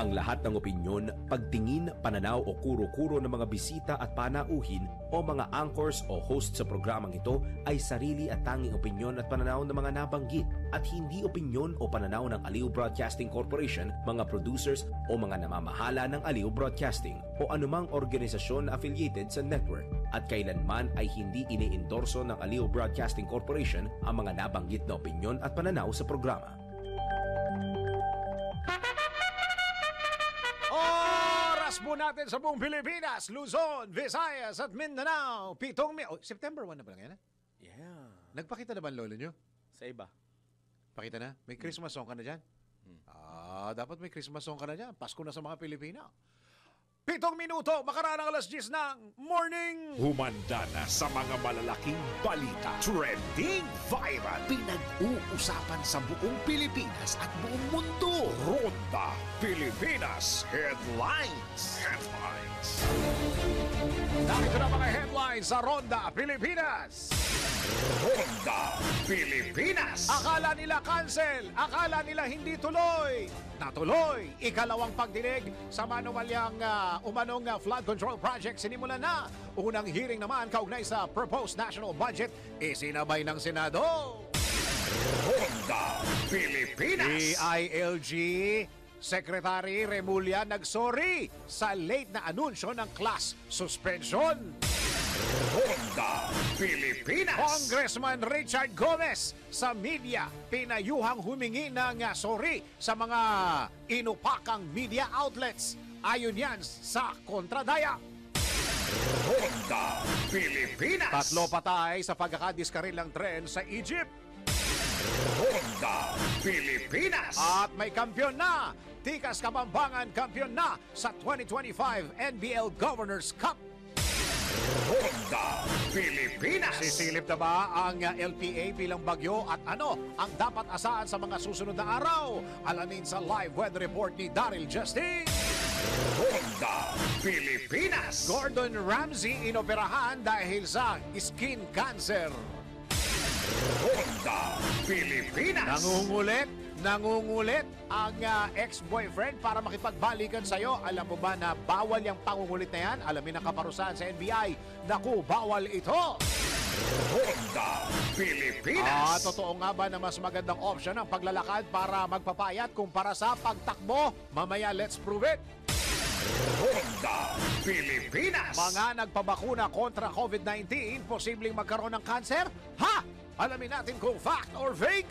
Ang lahat ng opinyon, pagtingin, pananaw o kuro-kuro ng mga bisita at panauhin o mga anchors o host sa programang ito ay sarili at tanging opinyon at pananaw ng mga nabanggit at hindi opinyon o pananaw ng Aliw Broadcasting Corporation, mga producers o mga namamahala ng Aliw Broadcasting o anumang organisasyon na affiliated sa network at kailanman ay hindi iniendorso ng Aliw Broadcasting Corporation ang mga nabanggit na opinyon at pananaw sa programa. Oras po natin sa buong Pilipinas, Luzon, Visayas at Mindanao. September 1 na ba lang yan? Yeah. Nagpakita na ba ang lolo nyo? Sa iba. Pakita na? May Christmas song ka na dyan? Dapat may Christmas song ka na dyan. Pasko na sa mga Pilipina. 7 minuto, makaraan ang alas 10 ng morning. Humanda na sa mga malalaking balita. Trending viral. Pinag-uusapan sa buong Pilipinas at buong mundo. Ronda Pilipinas Headlines. Narito na mga headlines sa Ronda Pilipinas. Ronda Pilipinas. Akala nila cancel, akala nila hindi tuloy. Natuloy, ikalawang pagdinig sa manuwalyang umanong flood control project sinimulan na. Unang hearing naman kaugnay sa proposed national budget, isinabay ng Senado. Ronda Pilipinas. DILG Secretary Remulla nagsorry sa late na anunsyo ng class suspension. Ronda Pilipinas. Congressman Richard Gomez sa media pinayuhang humingi ng sorry sa mga inupakang media outlets. Ayon yan sa kontradaya. Ronda Pilipinas. 3 patay sa pagkakadiskarilang tren sa Egypt. Ronda Pilipinas. At may kampiyon na. Tikas Kabambangan kampiyon na sa 2025 NBL Governors Cup. Ronda Pilipinas. Sisilip na ba ang LPA bilang bagyo at ano ang dapat asahan sa mga susunod na araw? Alamin sa live weather report ni Daryl Justin. Ronda Pilipinas. Gordon Ramsay inoperahan dahil sa skin cancer. Ronda Pilipinas. Nangungulit ang ex-boyfriend para makipagbalikan sa'yo. Alam mo ba na bawal yung pangungulit na yan? Alamin ang kaparusahan sa NBI. Naku, bawal ito. Ronda Pilipinas. Totoo nga ba na mas magandang option ang paglalakad para magpapayat kumpara sa pagtakbo? Mamaya, let's prove it. Ronda Pilipinas. Mga nagpabakuna kontra COVID-19, posibleng magkaroon ng cancer? Ha? Alamin natin kung fact or fake.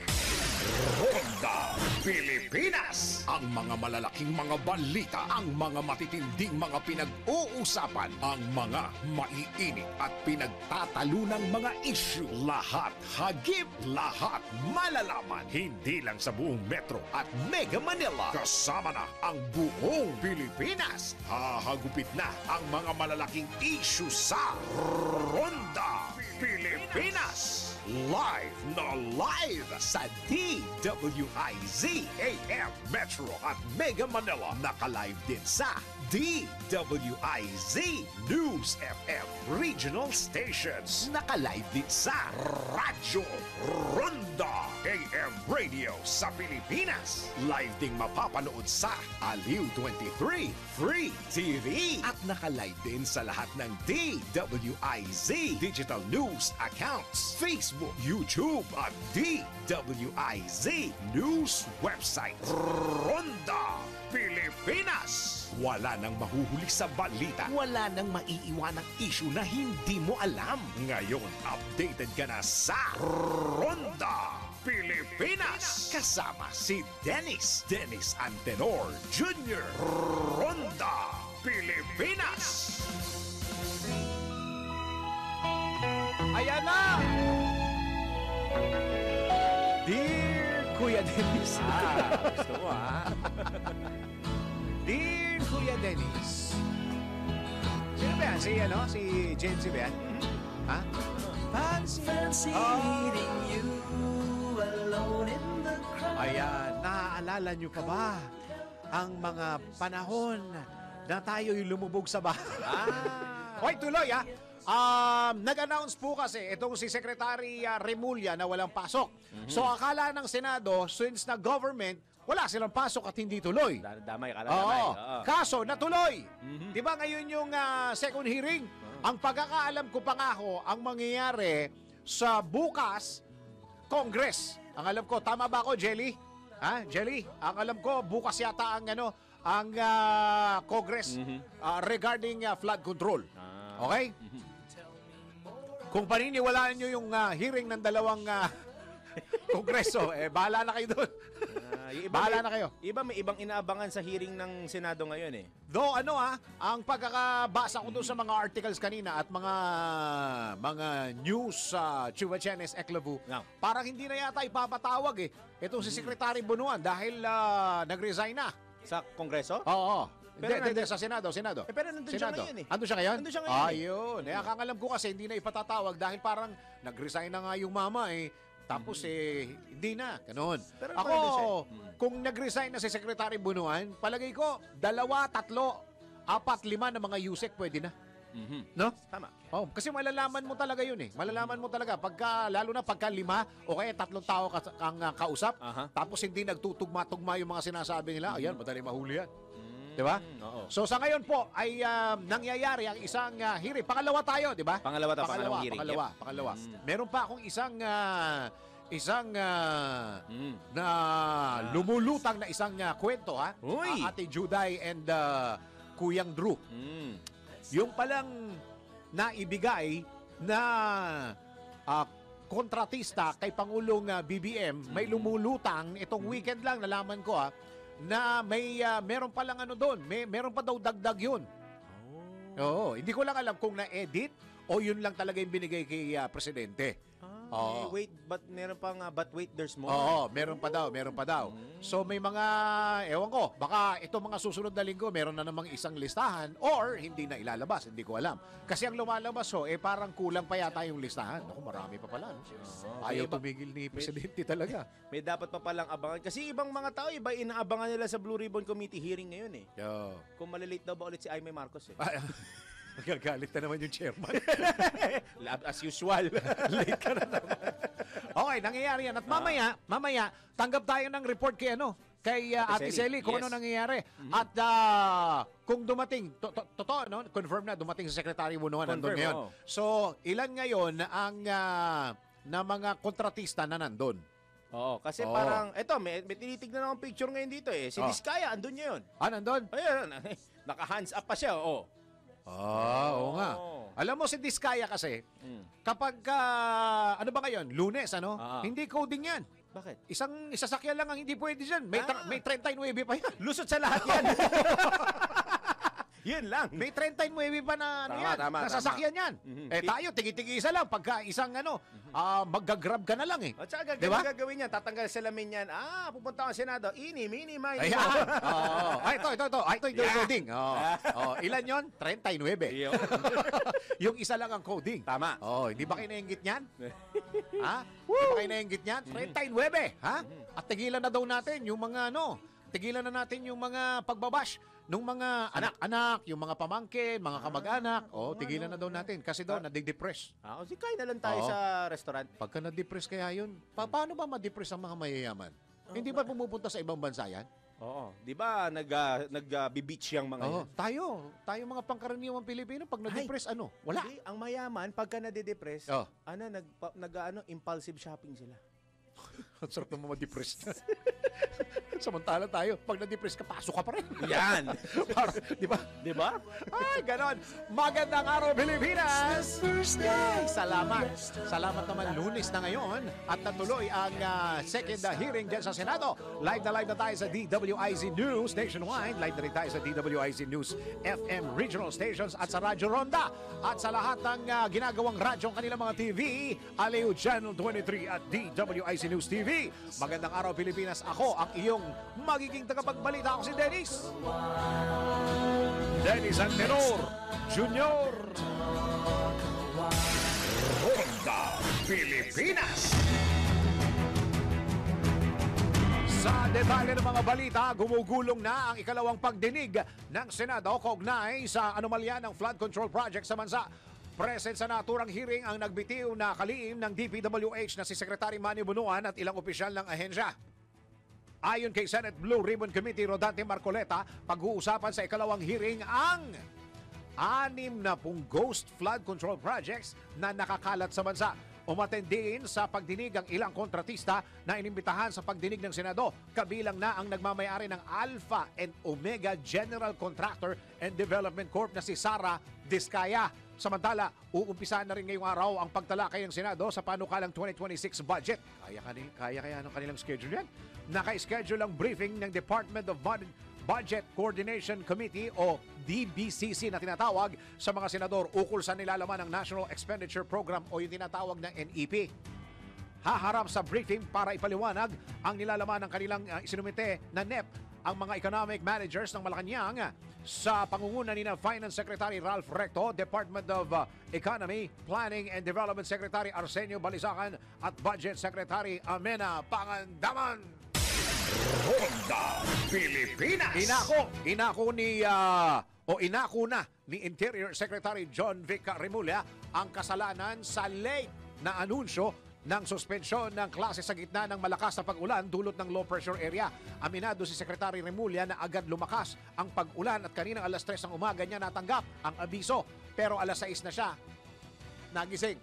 Ronda Pilipinas. Ang mga malalaking mga balita, ang mga matitinding mga pinag-uusapan, ang mga maiinit at pinagtatalunang mga issue. Lahat hagip, lahat malalaman. Hindi lang sa buong Metro at Mega Manila. Kasama na ang buong Pilipinas. Hahagupit na ang mga malalaking issue sa Ronda Pilipinas. Live na live sa DWIZ AM Metro at Mega Manila. Naka-live din sa DWIZ News FM Regional Stations. Naka-live din sa Radyo Ronda AM Radio sa Pilipinas. Live ding mapapanood sa Aliw 23 Free TV. At naka-live din sa lahat ng DWIZ Digital News accounts, Facebook, YouTube at DWIZ News website. Ronda Pilipinas. Wala nang mahuhuli sa balita. Wala nang maiiwanang issue na hindi mo alam. Ngayon, updated ka na sa Ronda Pilipinas. Kasama si Dennis Antenor Jr. Ronda Pilipinas. Ayan na! Dear Kuya Dennis. Gusto ko Dear Kuya Dennis. Sino ba yan? Si Jency ba yan? Ha? Fancy meeting you alone in the crowd. Ayan, naaalala nyo pa ba ang mga panahon na tayo'y lumubog sa bahay? Hoy, tuloy ha! Nag-announce po kasi itong si Secretary Remulla na walang pasok. So akala ng Senado, since na government, wala silang pasok at hindi tuloy. Damay, damay. Oo. Kaso, natuloy. Mhm. Di ba ngayon yung second hearing? Ang pagkakaalam ko pa nga ho, ang mangyayari sa bukas, Congress. Ang alam ko, tama ba ako, Jelly? Ha, Jelly? Ang alam ko, bukas yata ang Congress regarding flood control. Okay? Kung paniniwalaan nyo yung hearing ng dalawang kongreso, bahala na kayo doon. Bahala na kayo. Iba may ibang inaabangan sa hearing ng Senado ngayon eh. Though ang pagkakabasa ko doon sa mga articles kanina at mga news sa Chihuachenes Eclavu, Yeah. parang hindi na yata ipapatawag itong si Secretary Bunuan dahil nag-resign na. Sa Kongreso? Oo. Pero Hindi, sa Senado. pero nandun siya ngayon eh. Andun siya ngayon? Nandun siya ngayon eh. Ayun. Ang alam ko kasi hindi na ipatatawag dahil parang nag-resign na nga yung mama Tapos hindi na. Ganun. Pero Ako, nandun siya kung nag-resign na si Secretary Bunuan, palagay ko, 2, 3, 4, 5 na mga USEC pwede na. No? Tama. Oh, kasi malalaman mo talaga yun Malalaman mo talaga lalo na pagka 5 o kaya 3 tao ang kausap, tapos hindi nagtutugma-tugma yung mga sinasabi nila, ayan, madali mahuli yan. Di ba? Oo. So sa ngayon po ay nangyayari ang isang hearing. Pangalawa tayo, di ba? Pangalawang hearing. Pangalawa. Meron pa akong isang na lumulutang na isang kwento Uy! Ate Juday and Kuyang Drew. Yung palang naibigay na kontratista kay Pangulong BBM, may lumulutang itong weekend lang nalaman ko na meron pa lang doon, meron pa daw dagdag yun. Oo, hindi ko lang alam kung na-edit o yun lang talaga yung binigay kay presidente. Oo. Wait, but meron pang but wait, there's more. Oo, meron pa daw. So may mga, ewan ko, baka itong mga susunod na linggo, meron na namang isang listahan or hindi na ilalabas, hindi ko alam. Kasi ang lumalabas parang kulang pa yata yung listahan. Ako, marami pa pala. Ayaw tumigil ni Presidente talaga. May dapat pa palang abangan. Kasi ibang mga tao, iba inaabangan nila sa Blue Ribbon Committee hearing ngayon eh. Yo. Kung malilate daw ba ulit si Aimee Marcos eh. Magagalit na naman yung chairman. As usual. Late ka na naman. Okay, nangyayari yan. At mamaya, tanggap tayo ng report kay Ate Sally kung Yes. ano nangyayari. At kung dumating, totoo, no? Confirm na dumating sa Secretary Bunuan nandun ngayon. oo. So, ilan ngayon ang na mga kontratista na nandun? Oo, kasi Oo. parang, eto, may tinitignan akong picture ngayon dito eh. Si Diskaya, andun niya yun. Nandun? Ayun, naka-hands up pa siya, oo. Oo nga. Alam mo si Diskaya kasi, kapag, ano ba ngayon? Lunes, Hindi coding yan. Bakit? Isang sasakyan lang ang hindi pwede dyan. May 39 pa yan. Lusot sa lahat yan. Yun lang. May 39 pa na Tama. sasakyan yan. Tayo, tigi-tigi isa lang. Pagka isang magga-grab ka na lang At saka Diba? gagawin niya, tatanggal sa lamin yan. Pupunta ka sa Senado. Mini, Ayan. Ito yung coding. Ilan yon? 39. Iyo. Yung isa lang ang coding. Tama. Hindi ba kayo nainggit niyan? Hindi ba kayo nainggit niyan? 39. At tigilan na daw natin yung mga tigilan na natin yung mga pagbabash nung mga anak, yung mga pamangkin, mga kamag-anak. Tigilan na daw natin kasi daw nade-depress. Si kain na lang tayo Oo. sa restaurant. Pagka na-depress kaya yun, paano ba ma-depress ang mga mayayaman? Hindi ba pumupunta sa ibang bansa yan? Oo. Di ba nag-beach yung mga yan? Tayo mga pangkaraniwang Pilipino, pag na-depress, wala. Hindi, ang mayaman, pagka nade-depress, Oh. impulsive shopping sila. Ang sarap naman ma-depress na. Samantala tayo, pag na-depress ka, pasok ka pa rin. Yan. Di ba? Di ba? Ay, ganon. Magandang araw, Pilipinas! Ay, salamat naman, Lunes na ngayon. At natuloy ang second hearing dyan sa Senado. Live na tayo sa DWIZ News nationwide. Live na rin tayo sa DWIZ News FM regional stations at sa Radyo Ronda. At sa lahat ng ginagawang radyo ang kanilang mga TV, Aleo Channel 23 at DWIZ News TV. Magandang araw, Pilipinas. Ako ang iyong magiging tagapagbalita. Ako si Dennis Antenor Junior. Ronda Pilipinas. Sa detalye ng mga balita, gumugulong na ang ikalawang pagdinig ng Senado kaugnay sa anomalya ng flood control project sa bansa. Present sa naturang hearing ang nagbitiw na kalihim ng DPWH na si Secretary Manny Bunuan at ilang opisyal ng ahensya. Ayon kay Senate Blue Ribbon Committee Rodante Marcoleta, pag-uusapan sa ikalawang hearing ang 60 ghost flood control projects na nakakalat sa bansa. Umattend din sa pagdinig ang ilang kontratista na inimbitahan sa pagdinig ng Senado, kabilang na ang nagmamayari ng Alpha and Omega General Contractor and Development Corp na si Sara Diskaya. Samantala, uumpisahan na rin ngayong araw ang pagtalakay ng Senado sa panukalang 2026 budget. Kaya ng kanilang schedule yan? Naka-schedule ang briefing ng Department of Budget Coordination Committee o DBCC na tinatawag sa mga senador ukol sa nilalaman ng National Expenditure Program o yung tinatawag na NEP. Haharap sa briefing para ipaliwanag ang nilalaman ng kanilang isinumite na NEP ang mga economic managers ng Malacanang sa pangunguna ni na Finance Secretary Ralph Recto, Department of Economy, Planning and Development Secretary Arsenio Balisacan at Budget Secretary Amena Pangandaman. Ronda Pilipinas. Inako na ni Interior Secretary John Vic Remulla ang kasalanan sa late na anunsyo ng suspensyon ng klase sa gitna ng malakas na pag-ulan dulot ng low pressure area. Aminado si Secretary Remulla na agad lumakas ang pag-ulan at kaninang alas 3 ng umaga niya natanggap ang abiso. Pero alas 6 na siya nagising.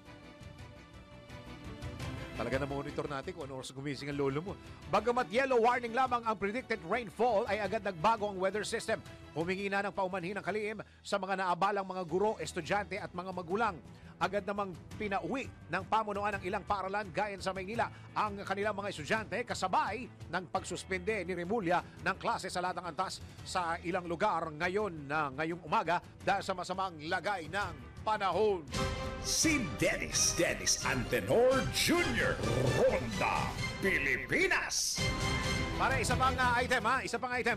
Talaga na-monitor natin kung ano oras gumising ang lolo mo. Bagamat yellow warning lamang ang predicted rainfall, ay agad nagbago ang weather system. Humingi na ng paumanhin ng kalihim sa mga naabalang mga guro, estudyante at mga magulang. Agad namang pinauwi ng pamunuan ng ilang paaralan gaya sa Maynila ang kanilang mga estudyante kasabay ng pagsuspende ni Remulla ng klase sa latang antas sa ilang lugar ngayong umaga dahil sa masamang lagay ng panahon. Si Dennis Antenor Jr. Ronda Pilipinas. Para isa pang item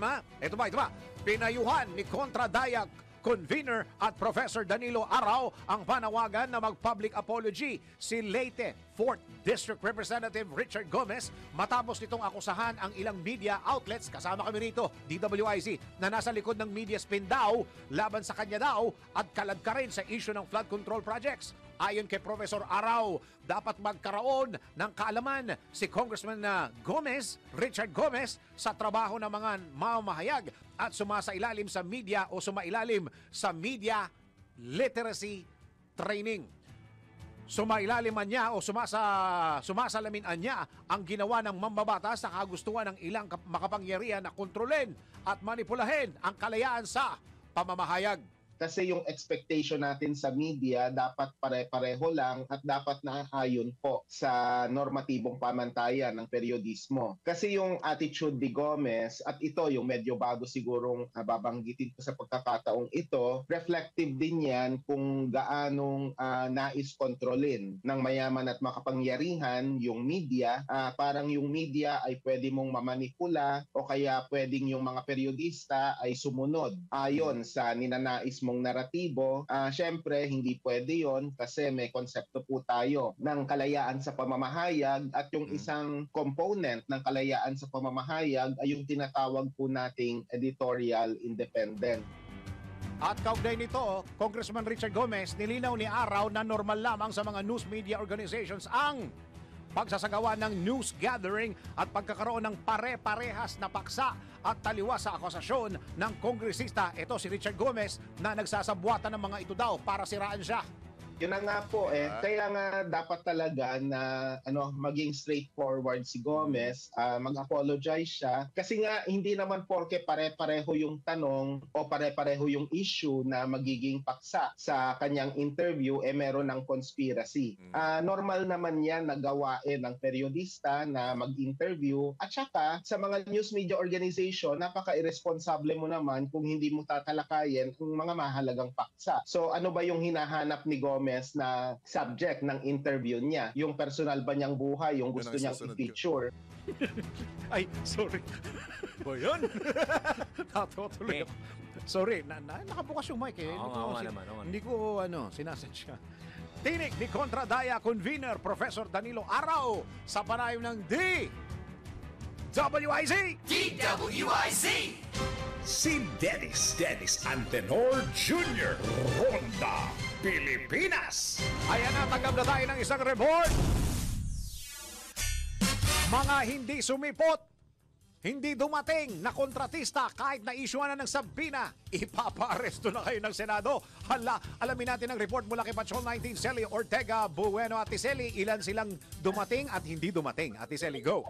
ha. Ito ba? Pinayuhan ni Kontra Dayak Convener at Professor Danilo Arao ang panawagan na mag-public apology si Leyte 4th District Representative Richard Gomez matapos nitong akusahan ang ilang media outlets, kasama kami rito, DWIZ, na nasa likod ng media spin daw laban sa kanya daw at kalad ka rin sa issue ng flood control projects. Ayon kay Professor Arao, dapat magkaroon ng kaalaman si Congressman Richard Gomez sa trabaho ng mga mamahayag at sumailalim sa media literacy training. Sumailaliman niya o sumasalamin niya ang ginawa ng mambabatas sa kagustuhan ng ilang makapangyarihan na kontrolin at manipulahin ang kalayaan sa pamamahayag. Kasi yung expectation natin sa media dapat pare-pareho lang at dapat naayon po sa normatibong pamantayan ng periodismo. Kasi yung attitude ni Gomez, at ito yung medyo bago sigurong babanggitin ko sa pagkakataong ito, reflective din yan kung gaanong nais kontrolin ng mayaman at makapangyarihan yung media. Parang yung media ay pwede mong mamanipula o kaya pwedeng yung mga periodista ay sumunod ayon sa ninanais mong naratibo. Syempre, hindi pwede yon kasi may konsepto po tayo ng kalayaan sa pamamahayag at yung isang component ng kalayaan sa pamamahayag ay yung tinatawag po nating editorial independent. At kaugnay nito, Congressman Richard Gomez, nilinaw ni Arao na normal lamang sa mga news media organizations ang pagsasagawa ng news gathering at pagkakaroon ng pare-parehas na paksa at taliwas sa akusasyon ng kongresista. Ito si Richard Gomez na nagsasabwatan ng mga ito daw para siraan siya. Yun na nga po kaya nga dapat talaga na maging straightforward si Gomez, mag-apologize siya kasi nga hindi naman porke pare-pareho yung tanong o pare-pareho yung issue na magiging paksa sa kanyang interview meron ng conspiracy. Normal naman yan na gawain ng periodista na mag-interview at saka sa mga news media organization napaka-irresponsible mo naman kung hindi mo tatalakayin ang mga mahalagang paksa. So ano ba yung hinahanap ni Gomez na subject ng interview niya? Yung personal ba niyang buhay, yung gusto niyang i-feature? Ay, sorry. Ba yun? Natutuloy ako. Sorry, nakabukas yung mic eh. Hindi ko sinasadya. Tinig ni Kontra Daya Convener Professor Danilo Arao sa panayam ng DWIZ! Si Dennis Antenor Jr. Ronda Pilipinas. Ayan na, tanggap na tayo ng isang report. Mga hindi sumipot hindi dumating na kontratista kahit na isyuan na ng sabina, ipapa-aresto na kayo ng Senado. Hala, alamin natin ang report mula kay Patrol 19, Celi Ortega Bueno. Ate Celi, ilan silang dumating at hindi dumating? Ate Celi, go.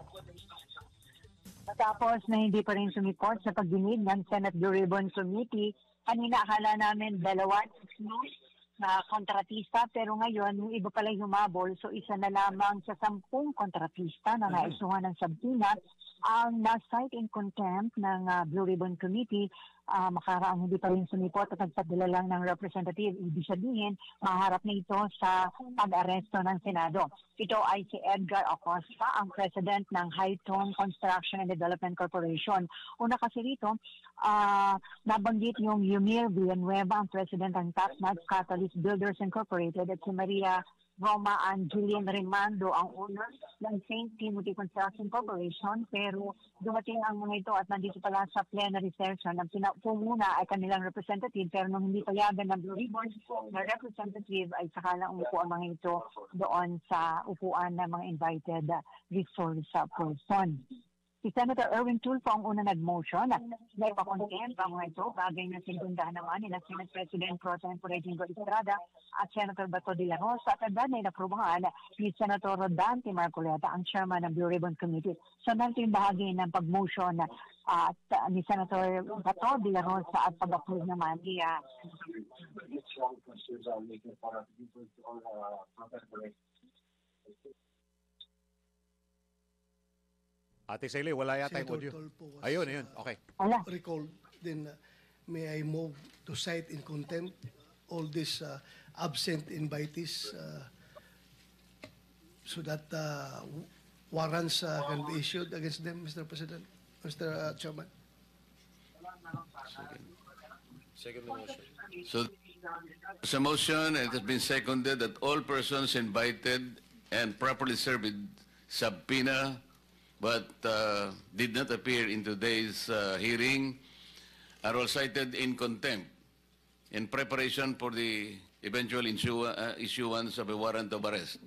Matapos na hindi pa rin sumipot sa pagdinig ng Senate Blue Ribbon Committee, kanina akala namin 2 na kontratista, pero ngayon yung iba pala humabol, so isa na lamang sa 10 kontratista na naisuhan ng sabina ang na-cite in contempt ng Blue Ribbon Committee. Makaraang hindi pa rin sumipot at nagpadala lang ng representative. Ibig sabihin, maharap na ito sa pag-aresto ng Senado. Ito ay si Edgar Acosta, ang president ng Hightone Construction and Development Corporation. Una kasi rito, nabanggit yung Yumir Villanueva, ang president ng Top-Notch Catalyst Builders Incorporated, at si Maria Roma and Julian Rimando, ang owner ng St. Timothy Construction Corporation, pero dumating ang mga ito at nandito pala sa plenary session. Ang pinapumuna ay kanilang representative, pero nung hindi payagan ng Blue Ribbon na representative ay saka lang umupo ang mga ito doon sa upuan ng mga invited resource person. Si Senator Erwin Tulfo ang una nag-motion na ipakontempt ang mga ito, bagay na sinundahan naman ni Senate President Pro Tempore Jingo Estrada at Senator Bato de la Rosa, at agad na inaprubahan ni Senator Rodante Marcoleta, ang chairman ng Blue Ribbon Committee. So natin yung bahagi ng pag-motion ni Senator Bato de la Rosa at pag-approve naman ni Ate Celi, wala yata yung audio. Ayun. Okay. Recalled, then may I move to cite in contempt all these absent invitees so that warrants can be issued against them, Mr. President, Mr. Chairman. Second motion. So, there's a motion and it has been seconded that all persons invited and properly served with subpoena but did not appear in today's hearing are all cited in contempt in preparation for the eventual issuance of a warrant of arrest.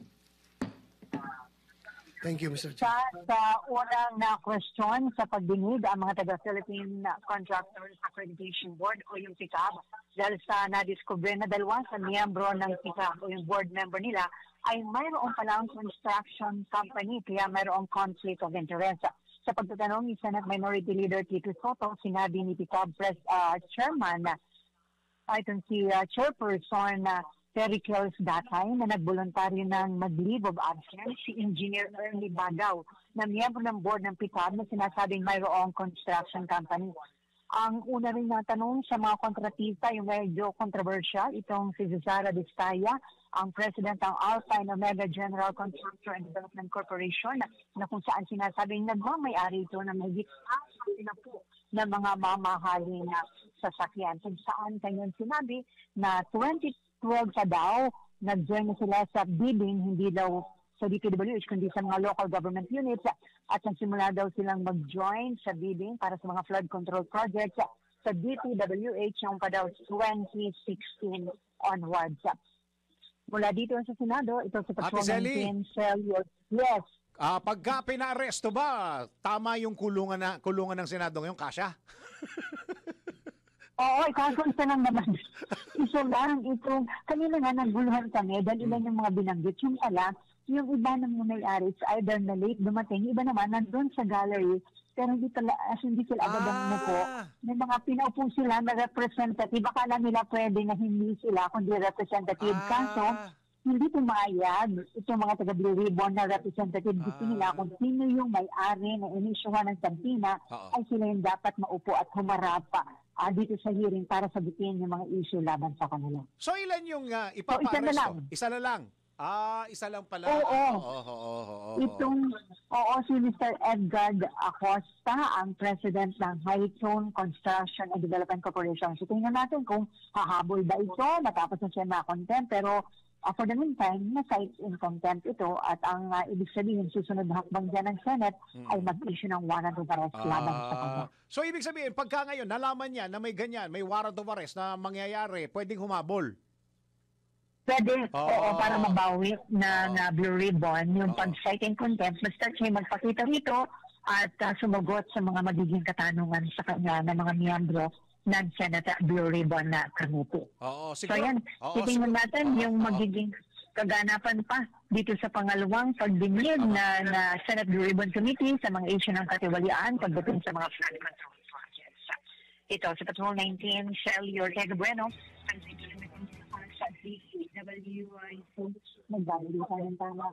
Thank you, Mr. Chair. Sa unang na question sa pagdinig, ang mga taga-Philippine Contractors Accreditation Board o yung PICAB, dahil sa nadiskubre na 2 sa miyembro ng PICAB o yung board member nila ay mayroong palang construction company, kaya mayroong conflict of interest. Sa pagtatanong ni Senate Minority Leader Tito Soto, sinabi ni PICAB Chairman, itong si Chairperson Terry Kills Datay, na nagboluntaryo ng mag-leave of absence, si Engineer Ernie Bagaw, na miyembro ng board ng PICAB na sinasabing mayroong construction company. Ang una rin na tanong sa mga kontratista, yung medyo controversial, itong si Zara Vizcaya, ang president ng Alpine Omega General Contractor and Development Corporation, na kung saan sinasabing nagmamayari ito na may na po ng mga mamahaling na sasakyan. Kung saan kanyan sinabi na 2012 sa daw, nag-join na sila sa bidding, hindi daw sa DPWH, kundi sa mga local government units, at nagsimula daw silang mag-join sa bidding para sa mga flood control projects sa DPWH yung pa daw 2016 onwards. Mula dito sa Senado, ito sa Patrol 19, yes. Pagka pina-aresto ba, tama yung kulungan ng Senado ngayon, Kasya? Oo, ikakonsa lang naman. Isa lang ito. Kanina nga naguluhan kami dahil ilan yung mga binanggit. Yung pala, yung iba ng mga may-ari, it's either na late dumating, iba naman nandun sa gallery, pero hindi sila agad ang umupo. May mga pinaupo sila na representative. Akala nila pwede na hindi sila, kundi representative. Kaso, hindi pumayag itong mga taga-Blue Ribbon na representative. Gusto nila kung sino yung may-ari na inisyuhan ng sabina, ay sila yung dapat maupo at humarap dito sa hearing para sagutin yung mga issue laban sa kanila. So ilan yung ipapa-aresto? Isa na lang. Isa lang pala. Oo. Si Mr. Edgar Acosta, ang president ng Hightone Construction and Development Corporation. So tingnan natin kung hahabol ba ito, matapos na siya na-contempt, pero for the meantime, na-cite in contempt ito, at ang ibig sabihin, susunod na hakbang dyan ng Senate ay mag-issue ng warrant of arrest laban sa kanya. So ibig sabihin, pagka ngayon, nalaman niya na may ganyan, may warrant of arrest na mangyayari, pwedeng humabol? Pwede, oo, para mabawi ng Blue Ribbon yung pag-cite in contempt. Basta siya magpakita rito at sumagot sa mga magiging katanungan sa kanya ng mga miyembro ng Senate Blue Ribbon na Committee. Oo, So siguro. yan, Oo, titingnan siguro. natin Oo, yung oo. magiging kaganapan pa dito sa pangalawang pagdinig na Senate Blue Ribbon Committee sa mga issue ng katiwalian pagdating sa mga flood control projects. Ito, sa Patrol 19, Shelley Ortega Bueno, ang sa DCWI, magbabalita ng tama.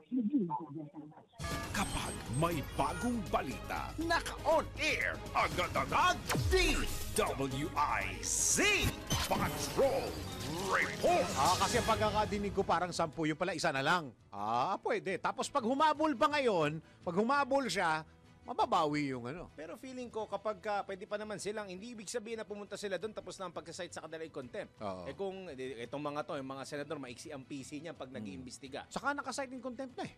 Kapag may bagong balita, naka-on air, agad-agad, DWIZ Patrol Report. Kasi ang pagkakadinig ko parang 10, yung pala isa na lang. Pwede. Tapos pag humabol pa ngayon, pag humabol siya, mababawi yung ano. Pero feeling ko kapag pwede pa naman silang, hindi ibig sabihin na pumunta sila doon tapos na ang pagkasite sa kanila ay contempt. Oo. Kung itong mga to, yung mga senador, maiksi ang PC niya pag nag-iimbestiga. Saka nakasite in contempt na eh.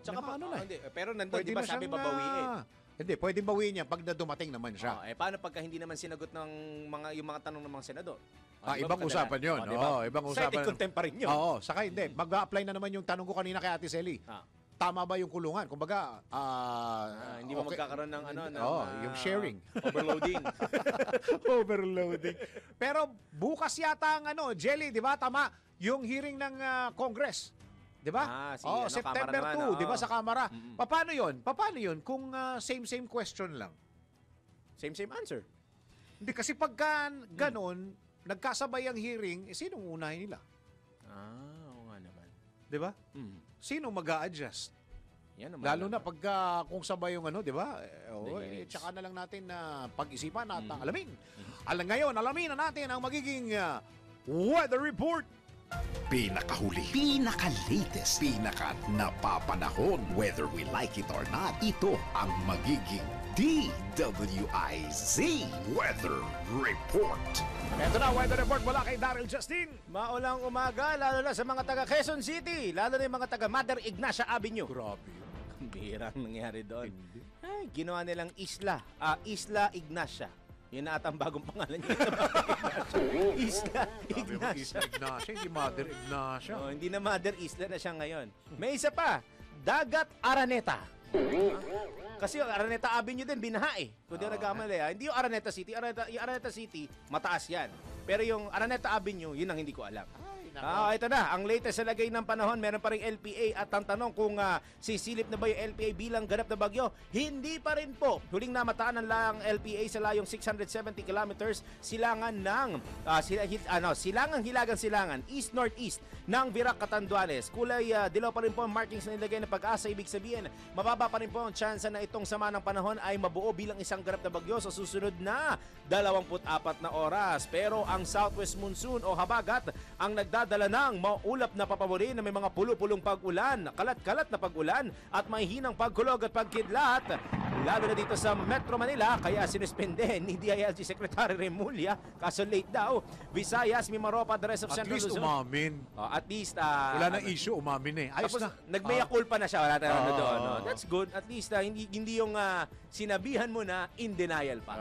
Tsaka pa, Ano na eh. hindi. Pero nandun, di ba na sabi siyang, babawiin? Hindi, pwedeng bawiin niya pag na dumating naman siya. Paano pagka hindi naman sinagot ng yung mga tanong ng mga senador? Ibang usapan yun. Ibang usapan. Site in contempt pa rin yun. Oo, saka hindi. Mag-a-apply na naman yung tanong ko kanina kay Ate Selly. Tama ba yung kulungan? Kumbaga, hindi ba magkakaroon ng yung sharing. Overloading. Overloading. Pero bukas yata ang Jelly, di ba? Tama. Yung hearing ng Congress. Di ba? September 2, di ba, sa Kamara. Paano yun? Kung same question lang. Same answer. Hindi, kasi pagka ganon, nagkasabay ang hearing, sinong unahin nila? Oo nga naman. Di ba? Sino mag-a-adjust? Yan naman. Lalo na pagka kung sabay yung di ba? Tsaka na lang natin na pag-isipan at alamin. Alamin na natin ang magiging weather report. Pinakahuli, pinaka-latest, pinaka-napapanahon. Whether we like it or not, ito ang magiging DWIZ Weather Report. Ito na, weather report mula kay Daryl Justin. Maulang umaga, lalo na sa mga taga Quezon City, lalo na yung mga taga Mother Ignacia Avenue. Grabe. Ang bihirang nangyari doon. Ay, ginawa nilang Isla Ignacia. Yun na ata ang bagong pangalan niya. Isla Ignacia. Isla Ignacia, hindi Mother Ignacia. Hindi na Mother Isla na siya ngayon. May isa pa, Dagat Araneta. Kasi yung Araneta Avenue din, binaha eh. Kung di ako nagkamali. Hindi yung Araneta City. Yung Araneta City, mataas yan. Pero yung Araneta Avenue, yun ang hindi ko alam. Ito na, ang latest sa lagay ng panahon, meron pa rin LPA at ang tanong kung sisilip na ba yung LPA bilang ganap na bagyo, hindi pa rin po. Huling namataan ng lang LPA sa layong 670 kilometers, silangan ng silangang hilagang silangan, east-northeast ng Virac, Catanduanes. Kulay dilaw pa rin po ang markings na nilagay ng Pag-asa, ibig sabihin, mababa pa rin po ang tsansa na itong sama ng panahon ay mabuo bilang isang ganap na bagyo sa susunod na 24 na oras. Pero ang southwest monsoon o habagat ang nagdadala ng maulap na papabori na may mga pulo-pulong pag-ulan, kalat-kalat na pag-ulan at mahihinang pagkulog at pagkidlat. Lalo na dito sa Metro Manila, kaya sinuspende ni DILG Secretary Remulla, kaso late daw. Visayas, Mimaropa, the rest of Central Luzon. At least umamin. At least wala nang issue, umamin eh. Ayos tapos, na. nagmaya culpa na siya. Wala tayong doon. That's good. At least hindi yung sinabihan mo na in denial pa.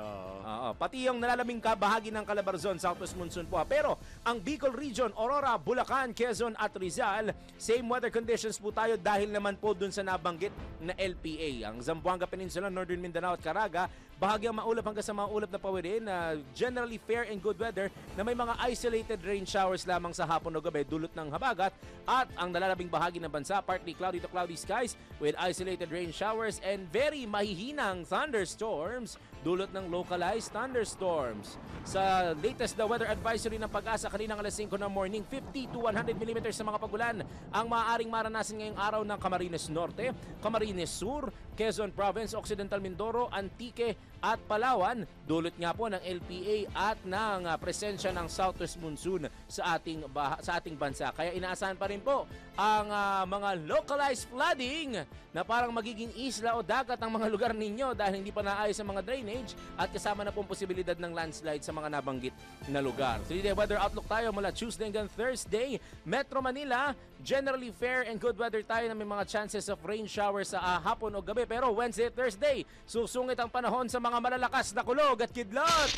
Pati yung nalalaming bahagi ng Calabarzon, Southwest Monsoon po. Pero ang Bicol Region, Aurora, Bulacan, Quezon at Rizal, same weather conditions po tayo dahil naman po dun sa nabanggit na LPA. Ang Zamboanga Peninsula, Northern Mindanao at Caraga, bahagyang maulap hanggang sa maulap na pawirin na generally fair and good weather na may mga isolated rain showers lamang sa hapon o gabi dulot ng habagat at ang nalalabing bahagi ng bansa partly cloudy to cloudy skies with isolated rain showers and very mahihinang thunderstorms dulot ng localized thunderstorms. Sa latest na weather advisory ng Pag-asa kaninang alas 5 ng morning, 50 to 100 mm sa mga pagulan ang maaaring maranasan ngayong araw ng Camarines Norte, Camarines Sur, Quezon Province, Occidental Mindoro, Antique at Palawan, dulot nga po ng LPA at ng presensya ng Southwest Monsoon sa ating bansa. Kaya inaasahan pa rin po ang mga localized flooding na parang magiging isla o dagat ang mga lugar ninyo dahil hindi pa naayos ang mga drainage at kasama na pong posibilidad ng landslide sa mga nabanggit na lugar. 3-day weather outlook tayo mula Tuesday hanggang Thursday. Metro Manila, generally fair and good weather tayo na may mga chances of rain showers sa hapon o gabi. gabi. Pero Wednesday at Thursday, susungit ang panahon sa mga malalakas na kulog at kidlat.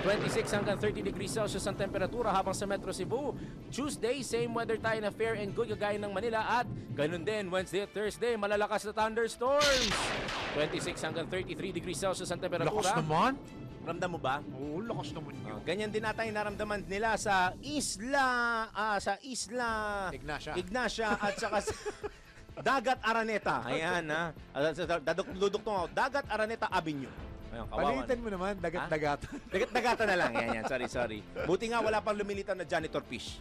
26 hanggang 30 degrees Celsius ang temperatura habang sa Metro Cebu. Tuesday, same weather tayo na fair and good kagaya ng Manila at ganun din Wednesday at Thursday, malalakas na thunderstorms. 26 hanggang 33 degrees Celsius ang temperatura. Lakas naman. Ramdam mo ba? Oo, lakas naman yun. Ganyan din natin naramdaman nila sa Isla Ignacia at saka sa Dagat Araneta. Ayan ha. Dudukto ako. Dagat Araneta Avenue. Ayan, Palitan mo naman, dagat-dagatan. Dagat-dagatan na lang. Yan. Sorry. Buti nga wala pang lumilitaw na janitor fish.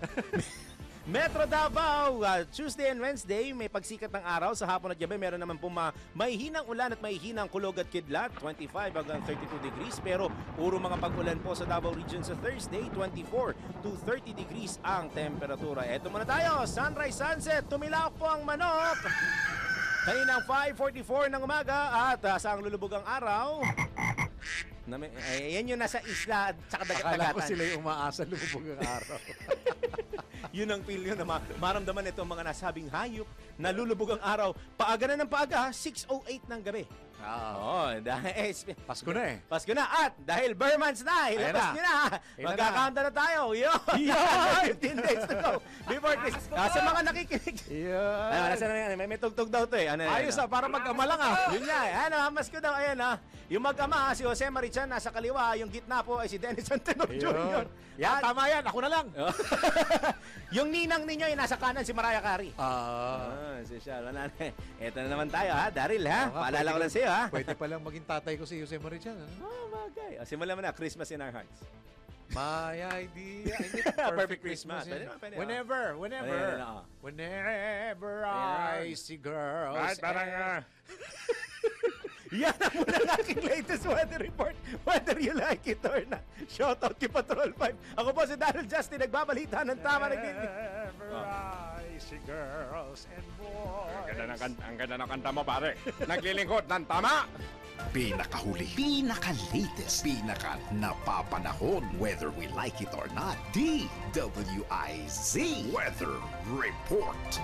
Metro Davao, Tuesday and Wednesday, may pagsikat ng araw. Sa hapon at gabi, meron naman po may hinang ulan at may hinang kulog at kidlat, 25 hanggang 32 degrees. Pero puro mga pag-ulan po sa Davao Region sa Thursday, 24 to 30 degrees ang temperatura. Eto muna tayo, sunrise, sunset, tumilak po ang manok. Kaninang 5:44 ng umaga at saan lulubog ang araw? Yan yung nasa isla at saka dagat-dagatan. Akala ko sila yung umaasa lumubog ang araw. Yun ang feel yun na maramdaman itong mga nasabing hayop na lulubog ang araw. Paaga na ng paaga, 6:08 ng gabi. Oo, dahil Pasko na eh. Pasko na at dahil Burmans na, ilabas nyo na. Magkakanta na tayo. Yun! 15 days to go. Before this. Sa mga nakikinig. Yun. May tugtog daw to eh. Ayos para mag-ama lang ah. Yun nga eh. Mas ko daw, ayan yung mag-ama, si Jose Marichan nasa kaliwa, yung gitna po ay si Dennis Antenor Jr. Yan, tama yan. Ako na lang. Yung ninang ninyo ay nasa kanan, si Mariah Carey. Sosyal. Ito na naman tayo ha, Daryl ha. Paalala ko lang sa'yo ha. Pwede palang maging tatay ko si Jose Marichan. Bagay. Simulan mo na, Christmas in our hearts. My idea. Perfect Christmas. Whenever I see girls. Parang yan ang muna ng aking latest weather report. Whether you like it or not. Shout out kay Patrol 5. Ako po si Daryl Justin, nagbabalita ng tama. Whenever I see girls and boys. Ang ganda ng kanta mo, pare. Naglilingkod ng tama. Pinakahuli, pinaka-latest, pinaka-napapanahon, whether we like it or not, DWIZ Weather Report.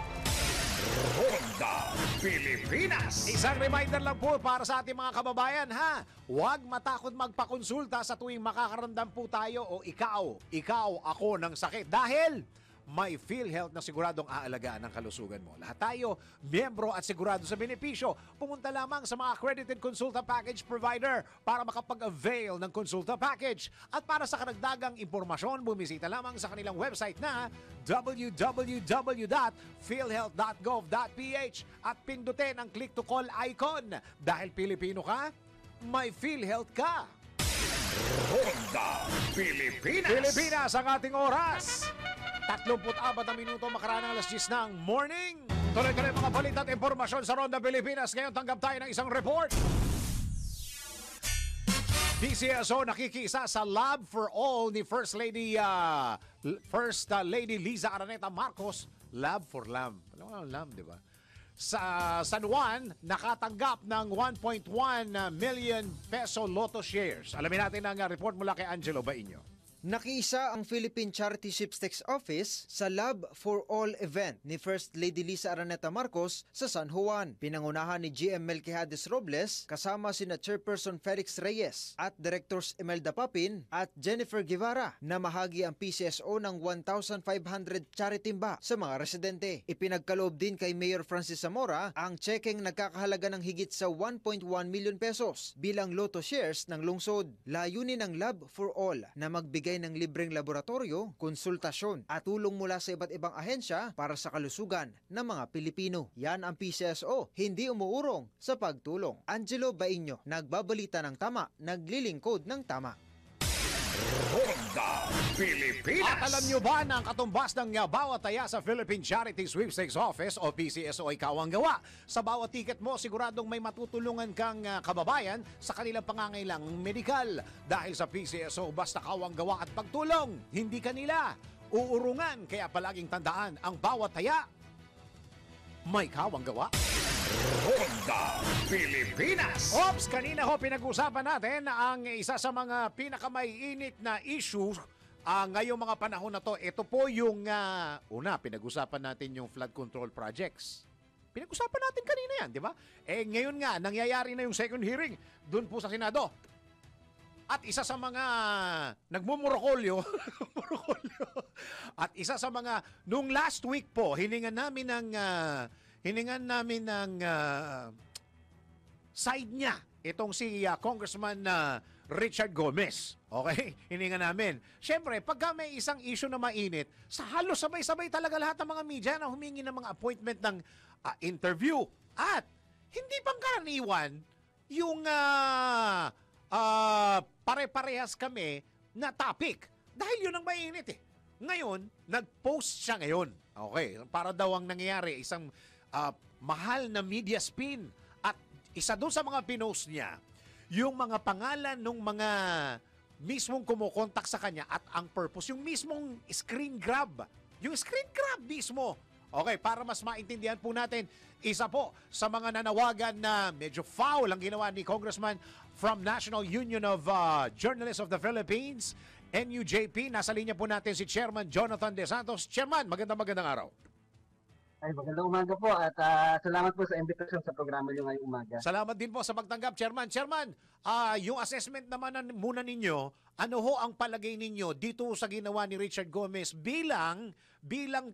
Ronda Pilipinas. Isang reminder lang po para sa ating mga kababayan ha. Huwag matakot magpakonsulta sa tuwing makakaramdam po tayo o ikaw, ako ng sakit. Dahil may PhilHealth na siguradong aalagaan ang kalusugan mo. Lahat tayo, miyembro at sigurado sa benepisyo. Pumunta lamang sa mga accredited consulta package provider para makapag-avail ng consulta package. At para sa karagdagang impormasyon, bumisita lamang sa kanilang website na www.philhealth.gov.ph at pindutin ang click to call icon. Dahil Pilipino ka, may PhilHealth ka. Ronda Pilipinas. Pilipinas ang ating oras. 34 na minuto makaraan ng alas 10 ng morning. Tuloy-tuloy mga balita at impormasyon sa Ronda Pilipinas. Ngayon tanggap tayo ng isang report. DCSO nakikisa sa Lab for All ni First Lady Liza Araneta Marcos. Lab for Lamb. Alam mo ang lamb, di ba? Sa San Juan, nakatanggap ng 1.1 million peso lotto shares. Alamin natin ang report mula kay Angelo Bainyo. Nakiisa ang Philippine Charity Sweepstakes Office sa Lab for All event ni First Lady Liza Araneta Marcos sa San Juan. Pinangunahan ni GM Melquiades Robles kasama sina Chairperson Felix Reyes at Directors Imelda Papin at Jennifer Guevara na mahagi ang PCSO ng 1,500 charity timba sa mga residente. Ipinagkaloob din kay Mayor Francis Zamora ang chekeng nagkakahalaga ng higit sa 1.1 million pesos bilang lotto shares ng lungsod. Layunin ng Lab for All na magbigay ng libreng laboratorio, konsultasyon at tulong mula sa iba't ibang ahensya para sa kalusugan ng mga Pilipino. Yan ang PCSO, hindi umuurong sa pagtulong. Angelo Bainyo, nagbabalita ng tama, naglilingkod ng tama. Ronda Pilipinas. At alam nyo ba na ang katumbas ng bawat taya sa Philippine Charity Sweepstakes Office o PCSO ay kawang gawa? Sa bawat ticket mo, siguradong may matutulungan kang kababayan sa kanilang pangangailangang medikal. Dahil sa PCSO, basta kawang gawa at pagtulong, hindi kanila uurungan. Kaya palaging tandaan, ang bawat taya may kawang gawa. Ronda Pilipinas. Ops, kanina ho pinag-usapan natin ang isa sa mga pinakamaiinit na issue ngayong mga panahon na to. Ito po yung una, pinag-usapan natin yung flood control projects. Pinag-usapan natin kanina yan, di ba? Ngayon nga, nangyayari na yung second hearing doon po sa Senado. At isa sa mga nagmumurakolyo, at isa sa mga, nung last week po, hiningan namin ng side niya, itong si Congressman Richard Gomez. Okay? Hiningan namin. Siyempre, pagka may isang issue na mainit, sa halos sabay-sabay talaga lahat ng mga media na humingi ng mga appointment ng interview. At hindi pangkaraniwan yung pare-parehas kami na topic. Dahil yun ang mainit eh. Ngayon, nag-post siya ngayon. Okay, para daw ang nangyayari, isang mahal na media spin. At isa doon sa mga pinost niya, yung mga pangalan ng mga mismong kumukontak sa kanya at ang purpose, yung mismong screen grab. Yung screen grab mismo. Okay, para mas maintindihan po natin, isa po sa mga nanawagan na medyo foul ang ginawa ni Congressman from National Union of Journalists of the Philippines, NUJP. Nasa linya po natin si Chairman Jonathan De Santos. Chairman, magandang araw. Ay, magandang umaga po at salamat po sa invitation sa programa niyo ngayong umaga. Salamat din po sa pagtanggap, Chairman. Chairman, yung assessment naman muna ninyo, ano ho ang palagay ninyo dito sa ginawa ni Richard Gomez bilang